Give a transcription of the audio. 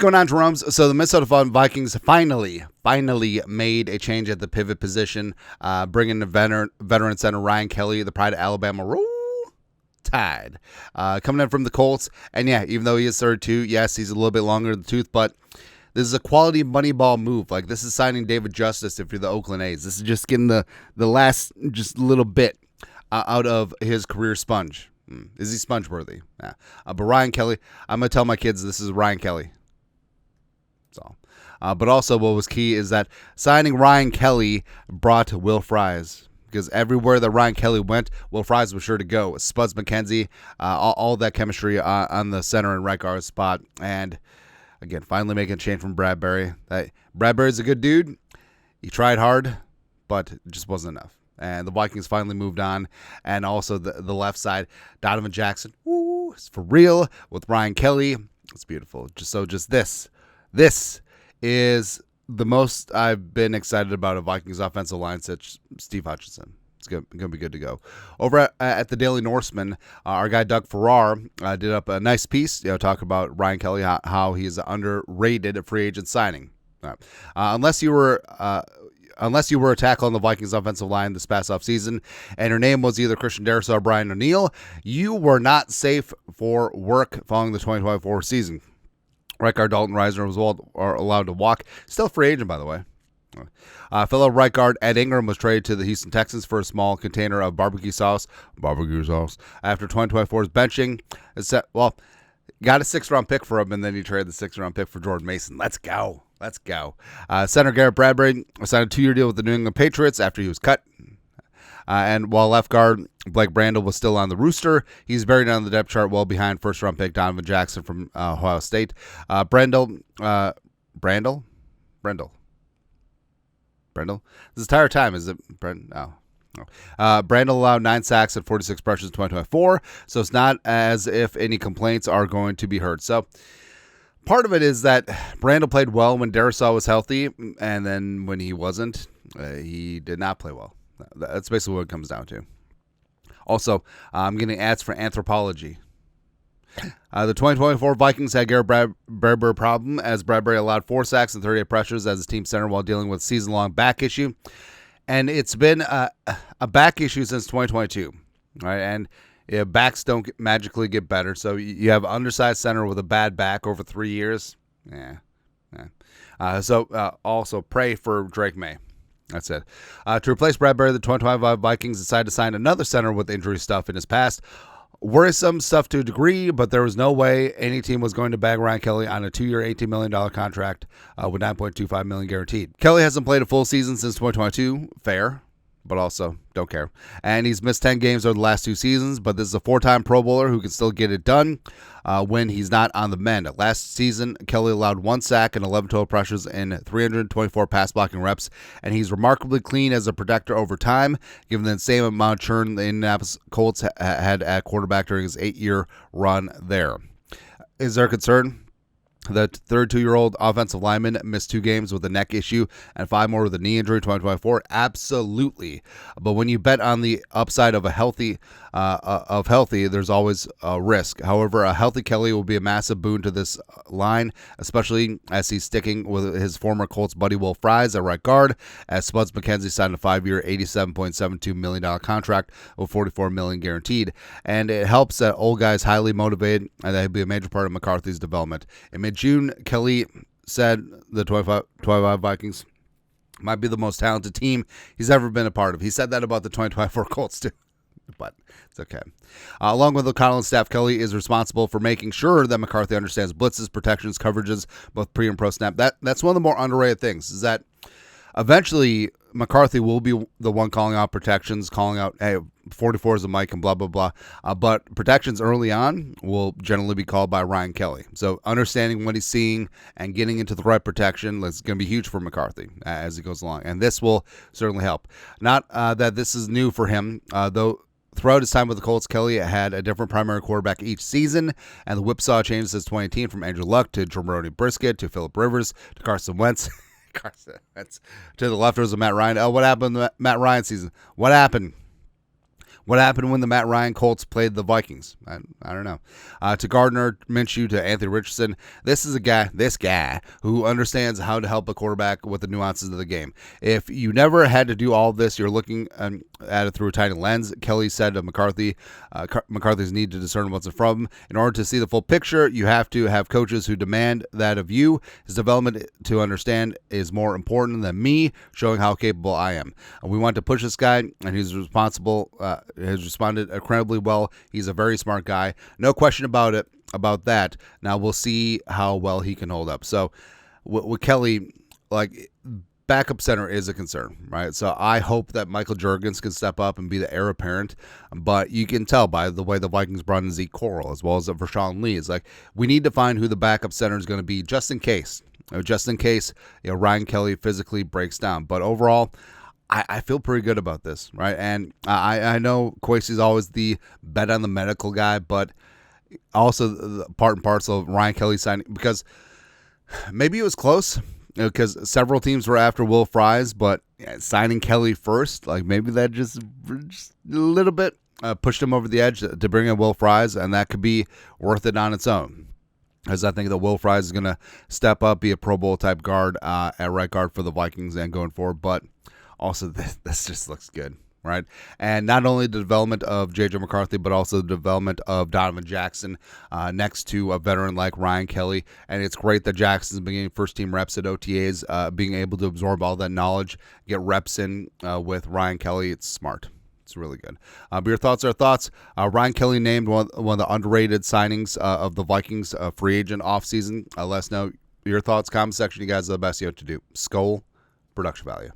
going on, Jeromes? So the Minnesota Vikings finally made a change at the pivot position, bringing the veteran center Ryan Kelly, the pride of Alabama. Roll Tide, coming in from the Colts. And yeah, even though he is 32, yes, he's a little bit longer in the tooth, but this is a quality money ball move. Like, this is signing David Justice if you're the Oakland A's. This is just getting the last just little bit out of his career sponge. Is he sponge worthy? Yeah. But Ryan Kelly, I'm going to tell my kids this is Ryan Kelly. That's all. But also what was key is that signing Ryan Kelly brought Will Fries. Because everywhere that Ryan Kelly went, Will Fries was sure to go. Spuds McKenzie, all that chemistry on the center and right guard spot. And again, finally making a change from Bradbury. Bradbury's a good dude. He tried hard, but it just wasn't enough. And the Vikings finally moved on. And also the left side, Donovan Jackson. Woo, it's for real with Ryan Kelly. It's beautiful. Just this is the most I've been excited about a Vikings offensive line since Steve Hutchinson. It's going to be good to go. Over at the Daily Norseman, our guy Doug Farrar did up a nice piece, talk about Ryan Kelly, how he's an underrated free agent signing. Unless you were a tackle on the Vikings offensive line this past offseason, and your name was either Christian Darrisaw or Brian O'Neill, you were not safe for work following the 2024 season. Right guard Dalton Reisner was allowed to walk. Still free agent, by the way. Fellow right guard Ed Ingram was traded to the Houston Texans for a small container of barbecue sauce. After 2024's benching. Got a 6th-round pick for him, and then he traded the 6th-round pick for Jordan Mason. Let's go. Center Garrett Bradbury signed a 2-year deal with the New England Patriots after he was cut. And while left guard Blake Brandel was still on the rooster, he's buried on the depth chart well behind first-round pick Donovan Jackson from Ohio State. Brandel. This entire time, is it Brandel? No. Brandel allowed 9 sacks and 46 pressures in 2024, so it's not as if any complaints are going to be heard. So part of it is that Brandel played well when Darrisaw was healthy, and then when he wasn't, he did not play well. That's basically what it comes down to. Also, I'm getting ads for anthropology. The 2024 Vikings had Garrett Bradbury problem as Bradbury allowed 4 sacks and 38 pressures as his team center while dealing with season-long back issue. And it's been a back issue since 2022. Right? And backs don't magically get better. So you have an undersized center with a bad back over 3 years. Also pray for Drake May. That's it. To replace Bradbury, the 2025 Vikings decided to sign another center with injury stuff in his past. Worrisome stuff to a degree, but there was no way any team was going to bag Ryan Kelly on a 2-year, $18 million contract with $9.25 million guaranteed. Kelly hasn't played a full season since 2022. Fair, but also don't care. And he's missed 10 games over the last 2 seasons, but this is a 4-time Pro Bowler who can still get it done when he's not on the mend. Last season, Kelly allowed 1 sack and 11 total pressures in 324 pass blocking reps, and he's remarkably clean as a protector over time, given the same amount of churn the Indianapolis Colts had at quarterback during his 8-year run there. Is there concern? The 32-year-old offensive lineman missed 2 games with a neck issue and 5 more with a knee injury in 2024. Absolutely. But when you bet on the upside of healthy, there's always a risk. However, a healthy Kelly will be a massive boon to this line, especially as he's sticking with his former Colts buddy Will Fries at right guard, as Spuds McKenzie signed a 5-year, $87.72 million contract with $44 million guaranteed. And it helps that old guy's highly motivated and that he'll be a major part of McCarthy's development. In mid-June, Kelly said the 25 Vikings might be the most talented team he's ever been a part of. He said that about the 2024 Colts too, but it's okay. Along with O'Connell and staff, Kelly is responsible for making sure that McCarthy understands blitzes, protections, coverages, both pre and pro snap. That's one of the more underrated things, is that eventually McCarthy will be the one calling out protections, calling out, hey, 44 is a mic and blah, blah, blah. But protections early on will generally be called by Ryan Kelly. So understanding what he's seeing and getting into the right protection is going to be huge for McCarthy as he goes along. And this will certainly help. Not that this is new for him, though. Throughout his time with the Colts, Kelly had a different primary quarterback each season, and the whipsaw changed since 2018 from Andrew Luck to Jerome Brisket to Phillip Rivers to Carson Wentz. To the leftovers of Matt Ryan. Oh, what happened in the Matt Ryan season? What happened? What happened when the Matt Ryan Colts played the Vikings? I don't know. To Gardner Minshew, to Anthony Richardson, this guy who understands how to help a quarterback with the nuances of the game. If you never had to do all of this, you're looking at it through a tiny lens. Kelly said of McCarthy, McCarthy's need to discern what's in front of him. In order to see the full picture, you have to have coaches who demand that of you. His development to understand is more important than me showing how capable I am. We want to push this guy, and he's responsible. Has responded incredibly well. He's a very smart guy. No question about that. Now we'll see how well he can hold up. So with Kelly, like, backup center is a concern, right? So I hope that Michael Juergens can step up and be the heir apparent. But you can tell by the way the Vikings brought in Zeke Corral as well as Rashawn Lee. It's like we need to find who the backup center is going to be just in case. Ryan Kelly physically breaks down. But overall, I feel pretty good about this, right? And I know Kwesi's always the bet on the medical guy, but also the part and parcel of Ryan Kelly signing, because maybe it was close, because several teams were after Will Fries, but signing Kelly first, like maybe that just a little bit pushed him over the edge to bring in Will Fries, and that could be worth it on its own. Because I think that Will Fries is going to step up, be a Pro Bowl type guard at right guard for the Vikings and going forward, but also, this just looks good, right? And not only the development of JJ McCarthy, but also the development of Donovan Jackson next to a veteran like Ryan Kelly. And it's great that Jackson's been getting first-team reps at OTAs, being able to absorb all that knowledge, get reps in with Ryan Kelly. It's smart. It's really good. But your thoughts are thoughts. Ryan Kelly named one of the underrated signings of the Vikings free agent offseason. Let us know your thoughts. Comment section. You guys are the best you have to do. Skol, production value.